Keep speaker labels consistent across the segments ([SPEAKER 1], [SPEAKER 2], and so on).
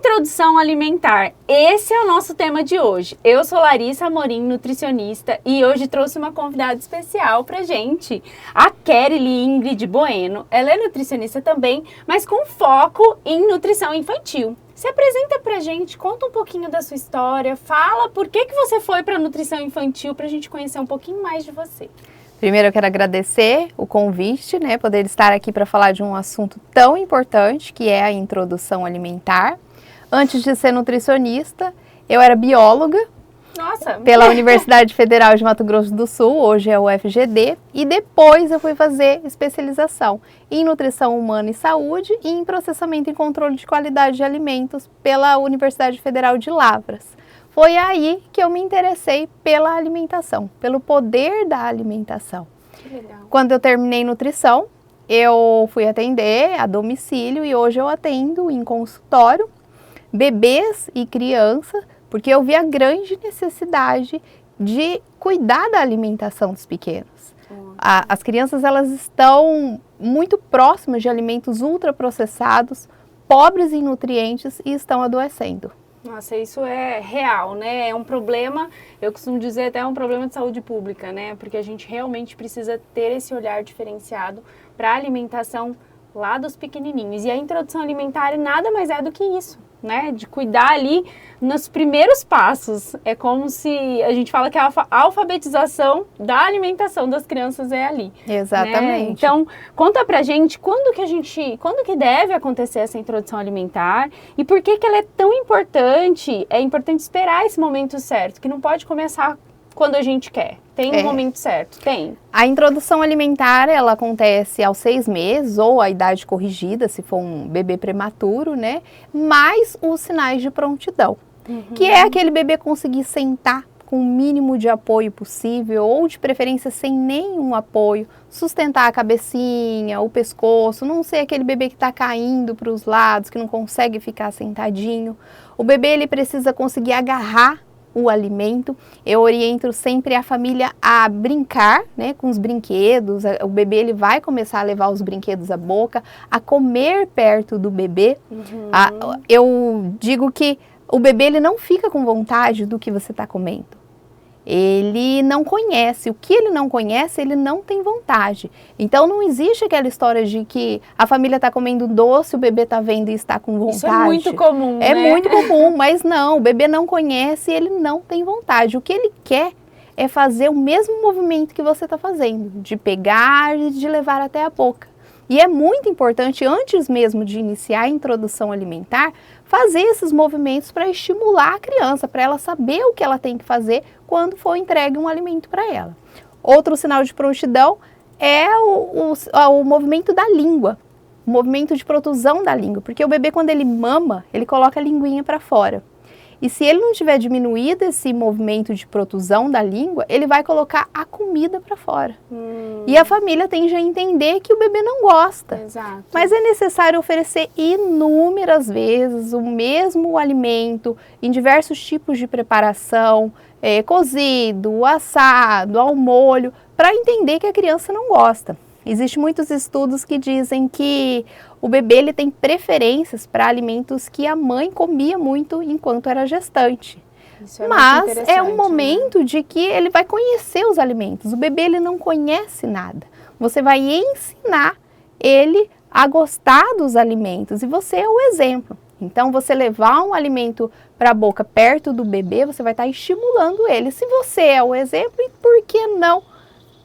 [SPEAKER 1] Introdução alimentar. Esse é o nosso tema de hoje. Eu sou Larissa Amorim, nutricionista, e hoje trouxe uma convidada especial pra gente, a Kerily Ingrid Bueno. Ela é nutricionista também, mas com foco em nutrição infantil. Se apresenta pra gente, conta um pouquinho da sua história, fala por que você foi pra nutrição infantil, pra gente conhecer um pouquinho mais de você.
[SPEAKER 2] Primeiro eu quero agradecer o convite, poder estar aqui para falar de um assunto tão importante que é a introdução alimentar. Antes de ser nutricionista, eu era bióloga.
[SPEAKER 1] Nossa!
[SPEAKER 2] Pela Universidade Federal de Mato Grosso do Sul, hoje é o UFGD, e depois eu fui fazer especialização em nutrição humana e saúde e em processamento e controle de qualidade de alimentos pela Universidade Federal de Lavras. Foi aí que eu me interessei pela alimentação, pelo poder da alimentação.
[SPEAKER 1] Que legal.
[SPEAKER 2] Quando eu terminei nutrição, eu fui atender a domicílio e hoje eu atendo em consultório bebês e crianças, porque eu vi a grande necessidade de cuidar da alimentação dos pequenos. As crianças elas estão muito próximas de alimentos ultraprocessados, pobres em nutrientes e estão adoecendo.
[SPEAKER 1] Nossa, isso é real, né? É um problema, eu costumo dizer até um problema de saúde pública, né? Porque a gente realmente precisa ter esse olhar diferenciado para a alimentação lá dos pequenininhos. E a introdução alimentar nada mais é do que isso, né? De cuidar ali nos primeiros passos. É como se a gente fala que a alfabetização da alimentação das crianças é ali.
[SPEAKER 2] Exatamente.
[SPEAKER 1] Né? Então, conta pra gente quando que deve acontecer essa introdução alimentar e por que ela é tão importante. É importante esperar esse momento certo, que não pode começar quando a gente quer. Tem um momento certo? Tem.
[SPEAKER 2] A introdução alimentar, ela acontece aos 6 meses ou a idade corrigida, se for um bebê prematuro, mais os sinais de prontidão, que é aquele bebê conseguir sentar com o mínimo de apoio possível ou de preferência sem nenhum apoio, sustentar a cabecinha, o pescoço, não ser aquele bebê que está caindo para os lados, que não consegue ficar sentadinho. O bebê ele precisa conseguir agarrar o alimento. Eu oriento sempre a família a brincar, com os brinquedos. O bebê ele vai começar a levar os brinquedos à boca, a comer perto do bebê. Eu digo que o bebê ele não fica com vontade do que você está comendo. Ele não conhece. O que ele não conhece, ele não tem vontade. Então, não existe aquela história de que a família está comendo doce, o bebê está vendo e está com vontade.
[SPEAKER 1] Isso é muito comum,
[SPEAKER 2] É muito comum, mas não. O bebê não conhece e ele não tem vontade. O que ele quer é fazer o mesmo movimento que você está fazendo, de pegar e de levar até a boca. E é muito importante, antes mesmo de iniciar a introdução alimentar, fazer esses movimentos para estimular a criança, para ela saber o que ela tem que fazer quando for entregue um alimento para ela. Outro sinal de prontidão é o movimento da língua, o movimento de protusão da língua, porque o bebê quando ele mama, ele coloca a linguinha para fora. E se ele não tiver diminuído esse movimento de protusão da língua, ele vai colocar a comida para fora. E a família tende a entender que o bebê não gosta.
[SPEAKER 1] Exato.
[SPEAKER 2] Mas é necessário oferecer inúmeras vezes o mesmo alimento em diversos tipos de preparação, cozido, assado, ao molho, para entender que a criança não gosta. Existem muitos estudos que dizem que o bebê ele tem preferências para alimentos que a mãe comia muito enquanto era gestante.
[SPEAKER 1] Isso é
[SPEAKER 2] Mas é um momento de que ele vai conhecer os alimentos. O bebê ele não conhece nada. Você vai ensinar ele a gostar dos alimentos e você é o exemplo. Então, você levar um alimento para a boca perto do bebê, você vai estar estimulando ele. Se você é o exemplo, e por que não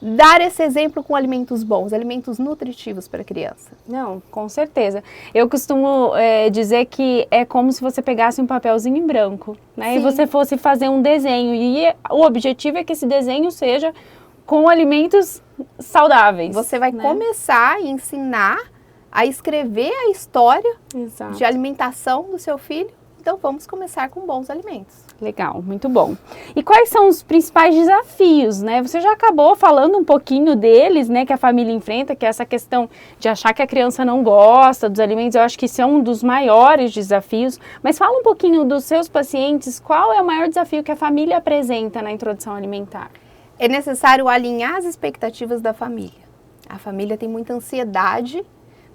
[SPEAKER 2] dar esse exemplo com alimentos bons, alimentos nutritivos para a criança?
[SPEAKER 1] Não, com certeza. Eu costumo dizer que é como se você pegasse um papelzinho em branco, e você fosse fazer um desenho. E o objetivo é que esse desenho seja com alimentos saudáveis.
[SPEAKER 2] Você vai começar a ensinar a escrever a história de alimentação do seu filho. Então, vamos começar com bons alimentos.
[SPEAKER 1] Legal, muito bom. E quais são os principais desafios, Você já acabou falando um pouquinho deles, que a família enfrenta, que é essa questão de achar que a criança não gosta dos alimentos. Eu acho que isso é um dos maiores desafios. Mas fala um pouquinho dos seus pacientes, qual é o maior desafio que a família apresenta na introdução alimentar?
[SPEAKER 2] É necessário alinhar as expectativas da família. A família tem muita ansiedade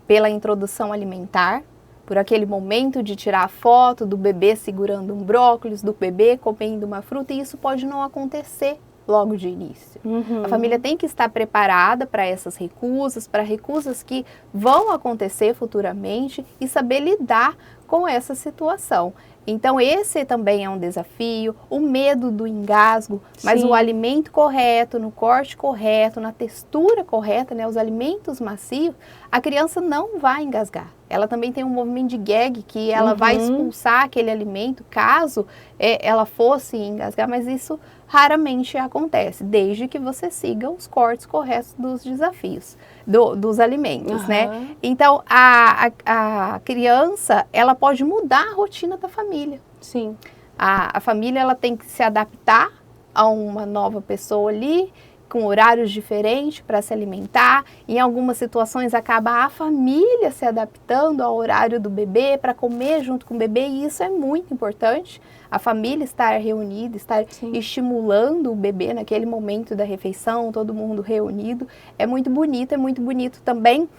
[SPEAKER 2] pela introdução alimentar, por aquele momento de tirar a foto do bebê segurando um brócolis, do bebê comendo uma fruta, e isso pode não acontecer logo de início. A família tem que estar preparada para essas recusas, para recusas que vão acontecer futuramente e saber lidar com essa situação. Então esse também é um desafio, o medo do engasgo, mas o alimento correto, no corte correto, na textura correta, né, os alimentos macios, a criança não vai engasgar. Ela também tem um movimento de gag que ela vai expulsar aquele alimento caso ela fosse engasgar, mas isso raramente acontece, desde que você siga os cortes corretos dos desafios, dos alimentos, né? Então, a criança, ela pode mudar a rotina da família.
[SPEAKER 1] Sim.
[SPEAKER 2] A família, ela tem que se adaptar a uma nova pessoa ali, com horários diferentes para se alimentar. Em algumas situações acaba a família se adaptando ao horário do bebê para comer junto com o bebê, e isso é muito importante. A família estar reunida, estar estimulando o bebê naquele momento da refeição, todo mundo reunido, é muito bonito também.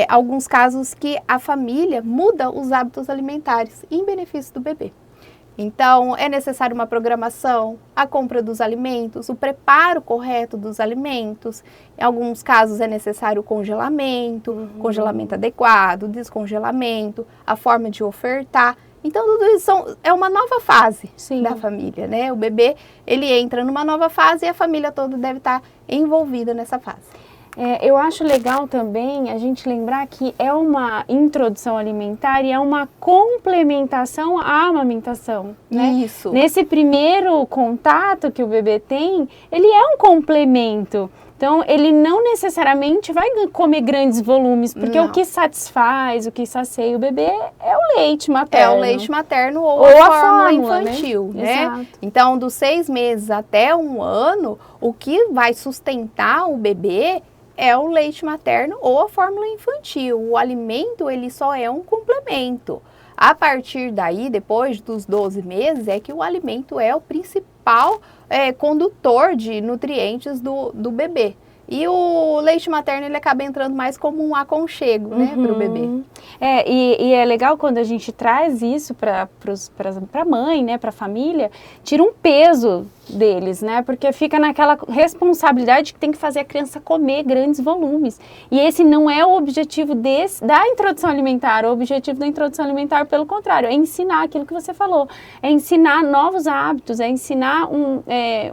[SPEAKER 2] Alguns casos que a família muda os hábitos alimentares em benefício do bebê. Então, é necessário uma programação, a compra dos alimentos, o preparo correto dos alimentos. Em alguns casos é necessário o congelamento, congelamento adequado, descongelamento, a forma de ofertar. Então, tudo isso é uma nova fase da família, né? O bebê, ele entra numa nova fase e a família toda deve estar envolvida nessa fase.
[SPEAKER 1] Eu acho legal também a gente lembrar que é uma introdução alimentar e é uma complementação à amamentação, né?
[SPEAKER 2] Isso.
[SPEAKER 1] Nesse primeiro contato que o bebê tem, ele é um complemento. Então, ele não necessariamente vai comer grandes volumes, porque o que satisfaz, o que sacia o bebê é o leite materno.
[SPEAKER 2] É o leite materno ou a fórmula infantil, né?
[SPEAKER 1] Exato.
[SPEAKER 2] Então, dos 6 meses até 1 ano, o que vai sustentar o bebê é o leite materno ou a fórmula infantil. O alimento, ele só é um complemento. A partir daí, depois dos 12 meses, é que o alimento é o principal condutor de nutrientes do bebê. E o leite materno, ele acaba entrando mais como um aconchego, né, para o bebê.
[SPEAKER 1] E é legal quando a gente traz isso para a mãe, né, para a família, tira um peso deles, né, porque fica naquela responsabilidade que tem que fazer a criança comer grandes volumes. E esse não é o objetivo da introdução alimentar. O objetivo da introdução alimentar, pelo contrário, é ensinar aquilo que você falou, é ensinar novos hábitos, é ensinar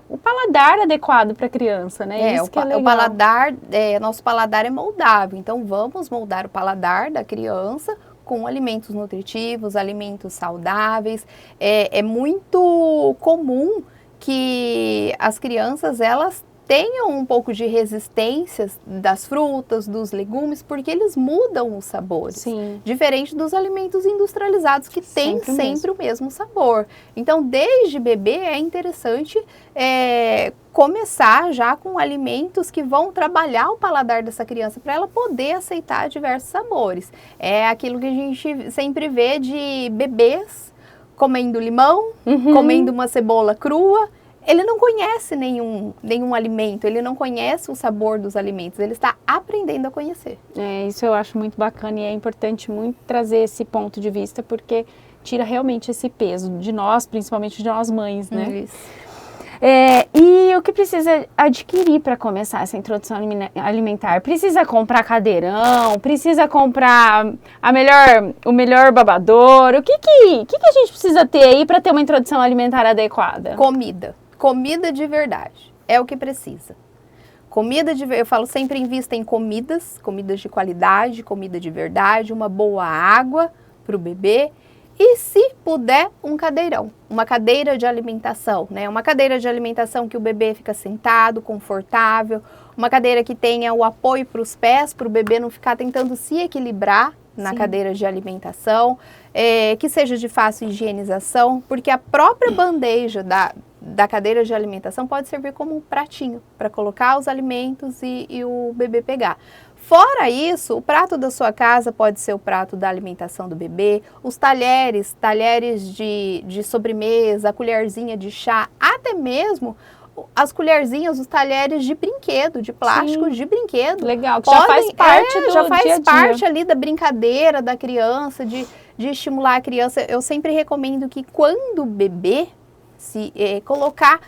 [SPEAKER 1] o paladar adequado para a criança, né? Isso que é legal.
[SPEAKER 2] O paladar, nosso paladar é moldável, então vamos moldar o paladar da criança com alimentos nutritivos, alimentos saudáveis. É muito comum que as crianças, elas tenham um pouco de resistência das frutas, dos legumes, porque eles mudam os sabores.
[SPEAKER 1] Sim.
[SPEAKER 2] Diferente dos alimentos industrializados, que têm sempre o mesmo sabor. Então, desde bebê, é interessante começar já com alimentos que vão trabalhar o paladar dessa criança, para ela poder aceitar diversos sabores. É aquilo que a gente sempre vê de bebês comendo limão, comendo uma cebola crua. Ele não conhece nenhum alimento, ele não conhece o sabor dos alimentos, ele está aprendendo a conhecer.
[SPEAKER 1] Isso eu acho muito bacana e é importante muito trazer esse ponto de vista, porque tira realmente esse peso de nós, principalmente de nós mães, né?
[SPEAKER 2] Isso.
[SPEAKER 1] E o que precisa adquirir para começar essa introdução alimentar? Precisa comprar cadeirão? Precisa comprar o melhor babador? O que a gente precisa ter aí para ter uma introdução alimentar adequada?
[SPEAKER 2] Comida de verdade, é o que precisa. Eu falo sempre, invista em comidas de qualidade, comida de verdade, uma boa água para o bebê e, se puder, um cadeirão, uma cadeira de alimentação, né? Uma cadeira de alimentação que o bebê fica sentado, confortável, uma cadeira que tenha o apoio para os pés, para o bebê não ficar tentando se equilibrar na cadeira de alimentação, que seja de fácil higienização, porque a própria bandeja da cadeira de alimentação pode servir como um pratinho para colocar os alimentos e o bebê pegar. Fora isso, o prato da sua casa pode ser o prato da alimentação do bebê, os talheres de sobremesa, a colherzinha de chá, até mesmo as colherzinhas, os talheres de brinquedo, de plástico. Sim. De brinquedo.
[SPEAKER 1] Legal, que já faz parte do
[SPEAKER 2] já faz
[SPEAKER 1] dia a dia.
[SPEAKER 2] parte ali da brincadeira da criança, de estimular a criança. Eu sempre recomendo que quando bebê, se colocar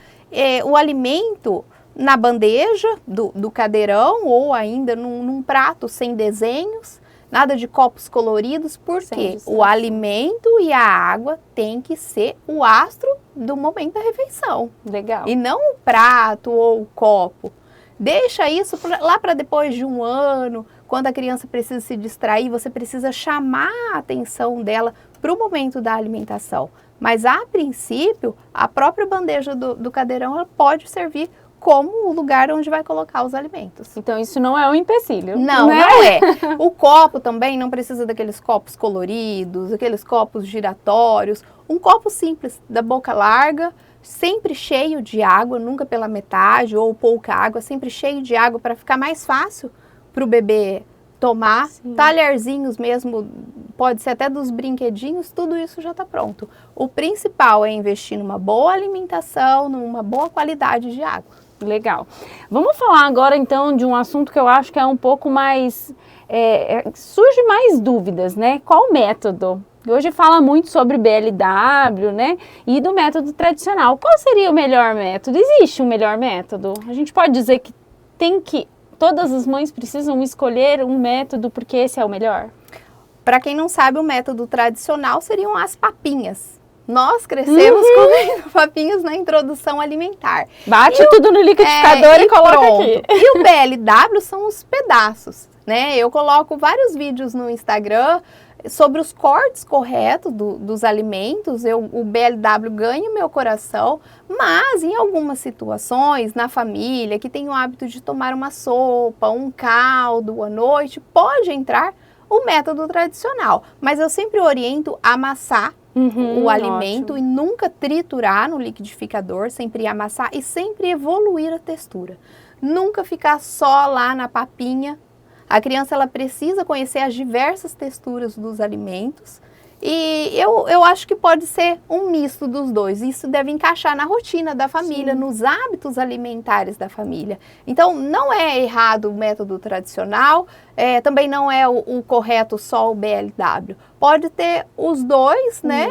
[SPEAKER 2] o alimento na bandeja do cadeirão ou ainda num prato sem desenhos, nada de copos coloridos, porque o alimento e a água tem que ser o astro do momento da refeição.
[SPEAKER 1] Legal.
[SPEAKER 2] E não o prato ou o copo. Deixa isso lá para depois de um ano, quando a criança precisa se distrair, você precisa chamar a atenção dela para o momento da alimentação. Mas, a princípio, a própria bandeja do cadeirão ela pode servir como o lugar onde vai colocar os alimentos.
[SPEAKER 1] Então, isso não é um empecilho.
[SPEAKER 2] Não, né? Não é. O copo também não precisa daqueles copos coloridos, aqueles copos giratórios. Um copo simples, da boca larga, sempre cheio de água, nunca pela metade ou pouca água, sempre cheio de água para ficar mais fácil para o bebê tomar. Sim. Talherzinhos mesmo, pode ser até dos brinquedinhos, tudo isso já está pronto. O principal é investir numa boa alimentação, numa boa qualidade de água.
[SPEAKER 1] Legal. Vamos falar agora então de um assunto que eu acho que é um pouco mais, surge mais dúvidas, né? Qual o método? Hoje fala muito sobre BLW, né? E do método tradicional. Qual seria o melhor método? Existe um melhor método? A gente pode dizer que todas as mães precisam escolher um método porque esse é o melhor? Para
[SPEAKER 2] quem não sabe, o método tradicional seriam as papinhas. Nós crescemos comendo papinhos na introdução alimentar.
[SPEAKER 1] Bate tudo no liquidificador e coloca pronto. Aqui.
[SPEAKER 2] E o BLW são os pedaços, né? Eu coloco vários vídeos no Instagram sobre os cortes corretos dos alimentos. O BLW ganha meu coração, mas em algumas situações, na família, que tem o hábito de tomar uma sopa, um caldo à noite, pode entrar o método tradicional. Mas eu sempre oriento a amassar o alimento, ótimo. E nunca triturar no liquidificador, sempre amassar e sempre evoluir a textura. Nunca ficar só lá na papinha. A criança ela precisa conhecer as diversas texturas dos alimentos e eu acho que pode ser um misto dos dois. Isso deve encaixar na rotina da família, sim. Nos hábitos alimentares da família. Então, não é errado o método tradicional, também não é o correto só o BLW. Pode ter os dois, né?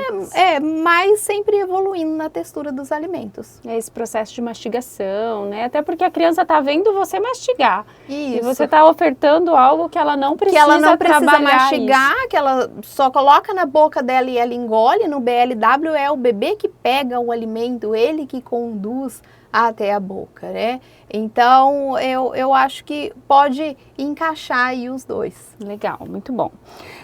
[SPEAKER 2] Mas sempre evoluindo na textura dos alimentos.
[SPEAKER 1] É esse processo de mastigação, né? Até porque a criança está vendo você mastigar.
[SPEAKER 2] Isso.
[SPEAKER 1] E você está ofertando algo que ela não precisa trabalhar.
[SPEAKER 2] Que ela não precisa mastigar, isso. Que ela só coloca na boca dela e ela engole. No BLW é o bebê que pega o alimento, ele que conduz até a boca, né? Então, eu acho que pode encaixar aí os dois.
[SPEAKER 1] Legal, muito bom.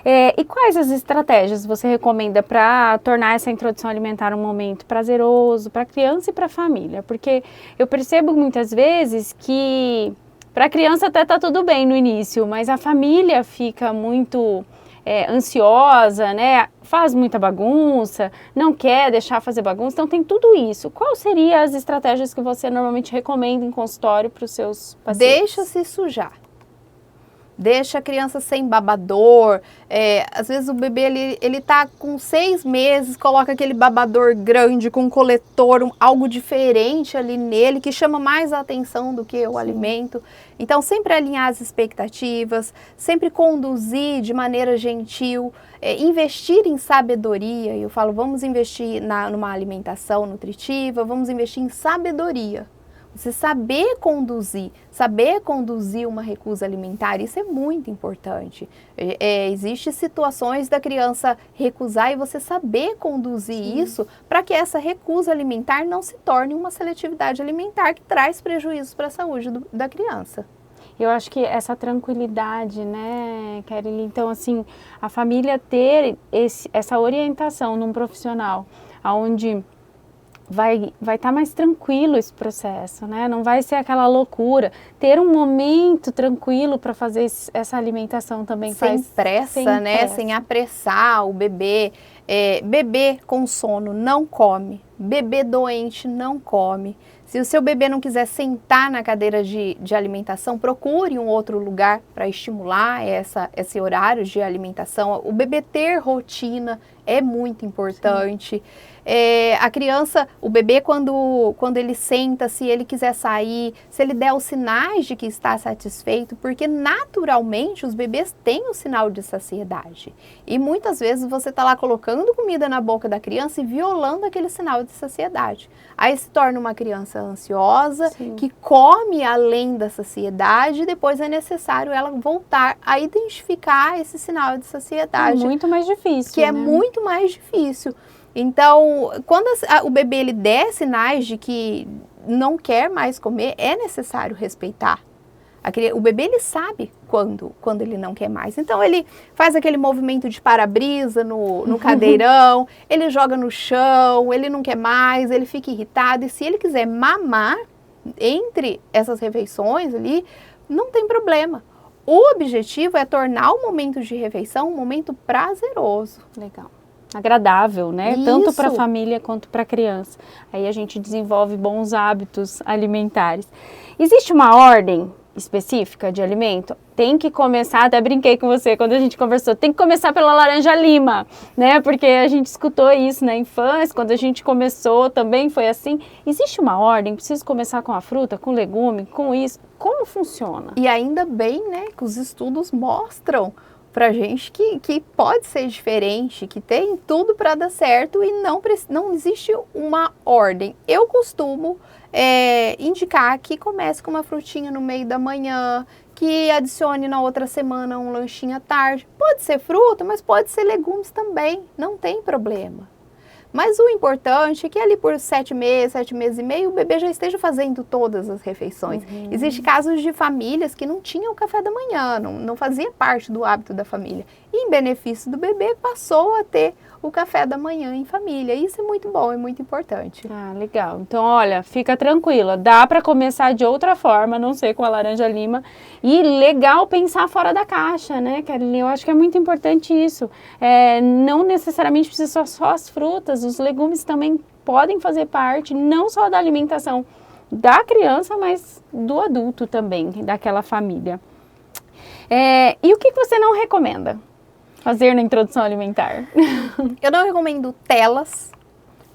[SPEAKER 1] E quais as estratégias você recomenda para tornar essa introdução alimentar um momento prazeroso para a criança e para a família? Porque eu percebo muitas vezes que para a criança até tá tudo bem no início, mas a família fica muito ansiosa, né? Faz muita bagunça, não quer deixar fazer bagunça, então tem tudo isso. Quais seriam as estratégias que você normalmente recomenda em consultório para os seus pacientes?
[SPEAKER 2] Deixa se sujar. Deixa a criança sem babador. Às vezes o bebê ele tá com 6 meses, coloca aquele babador grande com coletor, algo diferente ali nele, que chama mais a atenção do que o alimento. Então, sempre alinhar as expectativas, sempre conduzir de maneira gentil, investir em sabedoria. Eu falo, vamos investir numa alimentação nutritiva, vamos investir em sabedoria. Você saber conduzir uma recusa alimentar, isso é muito importante. Existem situações da criança recusar e você saber conduzir Sim. isso para que essa recusa alimentar não se torne uma seletividade alimentar que traz prejuízos para a saúde da criança.
[SPEAKER 1] Eu acho que essa tranquilidade, né, Kelly? Então, assim, a família ter essa orientação num profissional, onde vai estar mais tranquilo esse processo, né? Não vai ser aquela loucura. Ter um momento tranquilo para fazer essa alimentação também
[SPEAKER 2] sem pressa, né? Sem apressar o bebê. Bebê com sono não come, bebê doente não come. Se o seu bebê não quiser sentar na cadeira de alimentação, procure um outro lugar para estimular esse horário de alimentação. O bebê ter rotina é muito importante. A criança, o bebê, quando ele senta, se ele quiser sair, se ele der os sinais de que está satisfeito, porque naturalmente os bebês têm o sinal de saciedade. E muitas vezes você está lá colocando comida na boca da criança e violando aquele sinal de saciedade. Aí se torna uma criança ansiosa, Sim. que come além da saciedade, e depois é necessário ela voltar a identificar esse sinal de saciedade.
[SPEAKER 1] É muito mais difícil,
[SPEAKER 2] que é muito mais difícil. Então, quando o bebê ele der sinais de que não quer mais comer, é necessário respeitar. O bebê ele sabe quando ele não quer mais. Então, ele faz aquele movimento de para-brisa no cadeirão, ele joga no chão, ele não quer mais, ele fica irritado. E se ele quiser mamar entre essas refeições ali, não tem problema. O objetivo é tornar o momento de refeição um momento prazeroso.
[SPEAKER 1] Legal. Agradável, né?
[SPEAKER 2] Isso.
[SPEAKER 1] Tanto para a família quanto para a criança. Aí a gente desenvolve bons hábitos alimentares. Existe uma ordem específica de alimento? Tem que começar, até brinquei com você quando a gente conversou, tem que começar pela laranja lima, né? Porque a gente escutou isso na infância, quando a gente começou também foi assim. Existe uma ordem? Preciso começar com a fruta, com o legume, com isso? Como funciona?
[SPEAKER 2] E ainda bem, né, que os estudos mostram pra gente que pode ser diferente, que tem tudo para dar certo e não existe uma ordem. Eu costumo indicar que comece com uma frutinha no meio da manhã, que adicione na outra semana um lanchinho à tarde. Pode ser fruta, mas pode ser legumes também, não tem problema. Mas o importante é que ali por 7 meses e meio, o bebê já esteja fazendo todas as refeições.
[SPEAKER 1] Uhum.
[SPEAKER 2] Existem casos de famílias que não tinham café da manhã, não fazia parte do hábito da família. E em benefício do bebê, passou a ter o café da manhã em família. Isso é muito bom, é muito importante.
[SPEAKER 1] Ah, legal. Então, olha, fica tranquila. Dá para começar de outra forma, não sei, com a laranja lima. E legal pensar fora da caixa, né, Caroline? Eu acho que é muito importante isso. Não necessariamente precisa só as frutas, os legumes também podem fazer parte, não só da alimentação da criança, mas do adulto também, daquela família. E o que você não recomenda fazer na introdução alimentar?
[SPEAKER 2] Eu não recomendo telas.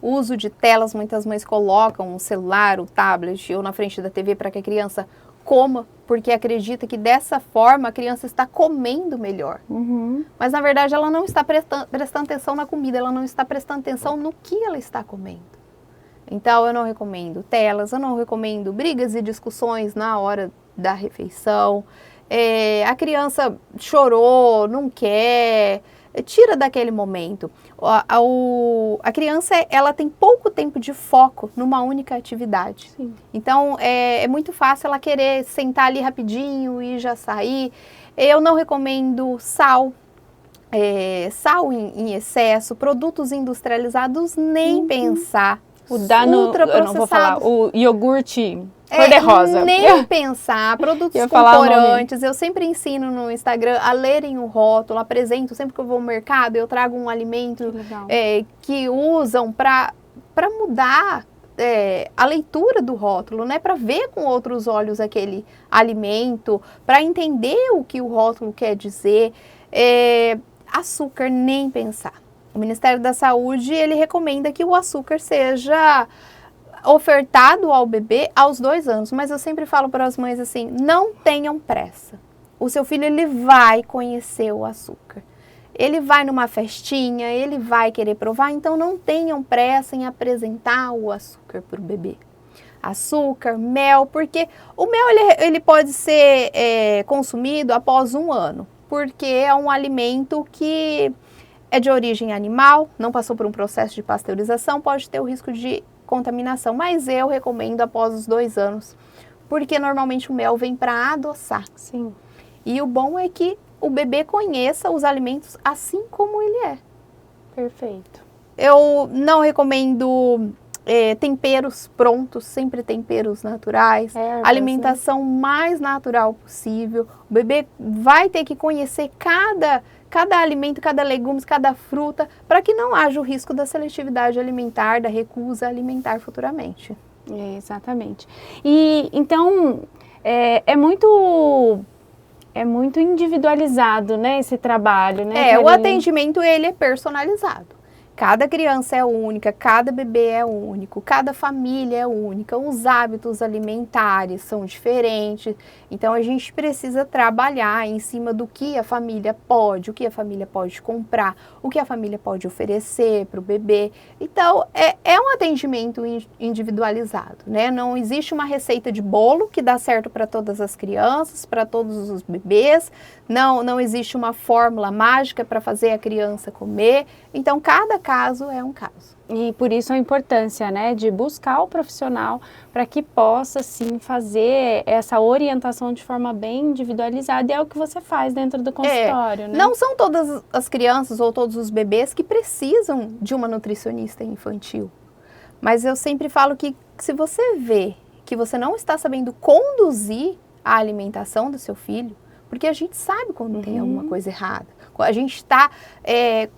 [SPEAKER 2] O uso de telas, muitas mães colocam o celular, o tablet ou na frente da TV para que a criança coma, porque acredita que dessa forma a criança está comendo melhor.
[SPEAKER 1] Uhum.
[SPEAKER 2] Mas na verdade ela não está prestando atenção na comida, ela não está prestando atenção no que ela está comendo. Então eu não recomendo telas, eu não recomendo brigas e discussões na hora da refeição. A criança chorou, não quer, tira daquele momento. A criança ela tem pouco tempo de foco numa única atividade.
[SPEAKER 1] Sim.
[SPEAKER 2] Então é muito fácil ela querer sentar ali rapidinho e já sair. Eu não recomendo sal. Sal em excesso, produtos industrializados, nem pensar.
[SPEAKER 1] Eu não vou falar, o iogurte cor-de-rosa.
[SPEAKER 2] Nem pensar, produtos com corantes. Eu sempre ensino no Instagram a lerem o rótulo, apresento, sempre que eu vou ao mercado, eu trago um alimento que usam para mudar a leitura do rótulo, né? Para ver com outros olhos aquele alimento, para entender o que o rótulo quer dizer. Açúcar, nem pensar. O Ministério da Saúde, ele recomenda que o açúcar seja ofertado ao bebê aos 2 anos, mas eu sempre falo para as mães assim, não tenham pressa. O seu filho, ele vai conhecer o açúcar. Ele vai numa festinha, ele vai querer provar, então não tenham pressa em apresentar o açúcar para o bebê. Açúcar, mel, porque o mel ele pode ser consumido após 1 ano, porque é um alimento que é de origem animal, não passou por um processo de pasteurização, pode ter o risco de contaminação, mas eu recomendo após os 2 anos, porque normalmente o mel vem para adoçar.
[SPEAKER 1] Sim.
[SPEAKER 2] E o bom é que o bebê conheça os alimentos assim como ele é.
[SPEAKER 1] Perfeito.
[SPEAKER 2] Eu não recomendo temperos prontos, sempre temperos naturais,
[SPEAKER 1] Ervas,
[SPEAKER 2] alimentação mais natural possível. O bebê vai ter que conhecer cada alimento, cada legume, cada fruta, para que não haja o risco da seletividade alimentar, da recusa alimentar futuramente.
[SPEAKER 1] Exatamente. E então é muito individualizado, né, esse trabalho, né?
[SPEAKER 2] O atendimento ele é personalizado. Cada criança é única, cada bebê é único, cada família é única, os hábitos alimentares são diferentes. Então, a gente precisa trabalhar em cima do que a família pode, o que a família pode comprar, o que a família pode oferecer para o bebê. Então, é um atendimento individualizado, né? Não existe uma receita de bolo que dá certo para todas as crianças, para todos os bebês. Não existe uma fórmula mágica para fazer a criança comer. Então, cada caso é um caso.
[SPEAKER 1] E por isso a importância, né, de buscar o profissional para que possa, sim, fazer essa orientação de forma bem individualizada. E é o que você faz dentro do consultório, né?
[SPEAKER 2] Não são todas as crianças ou todos os bebês que precisam de uma nutricionista infantil. Mas eu sempre falo que se você vê que você não está sabendo conduzir a alimentação do seu filho, porque a gente sabe quando tem alguma coisa errada. A gente está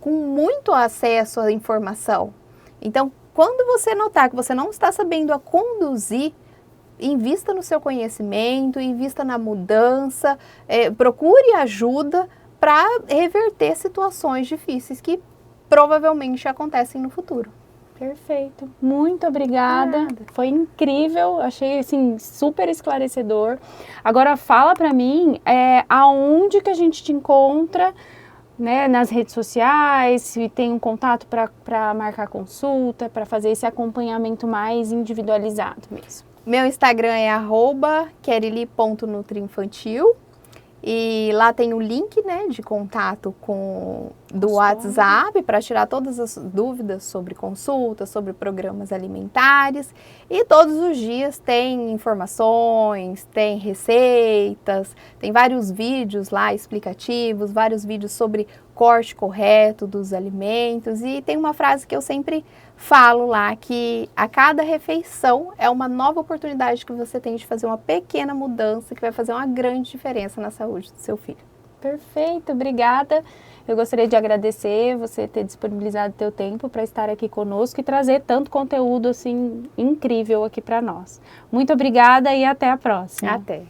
[SPEAKER 2] com muito acesso à informação. Então, quando você notar que você não está sabendo a conduzir, invista no seu conhecimento, invista na mudança, procure ajuda para reverter situações difíceis que provavelmente acontecem no futuro.
[SPEAKER 1] Perfeito. Muito obrigada. Foi incrível. Achei, assim, super esclarecedor. Agora, fala para mim aonde que a gente te encontra, né, nas redes sociais, se tem um contato para marcar consulta, para fazer esse acompanhamento mais individualizado mesmo.
[SPEAKER 2] Meu Instagram é @kerili.nutriinfantil. E lá tem o link, né, de contato do WhatsApp para tirar todas as dúvidas sobre consultas, sobre programas alimentares. E todos os dias tem informações, tem receitas, tem vários vídeos lá explicativos, vários vídeos sobre corte correto dos alimentos. E tem uma frase que eu sempre falo lá, que a cada refeição é uma nova oportunidade que você tem de fazer uma pequena mudança que vai fazer uma grande diferença na saúde do seu filho.
[SPEAKER 1] Perfeito, obrigada. Eu gostaria de agradecer você ter disponibilizado teu tempo para estar aqui conosco e trazer tanto conteúdo assim incrível aqui para nós. Muito obrigada e até a próxima.
[SPEAKER 2] Até.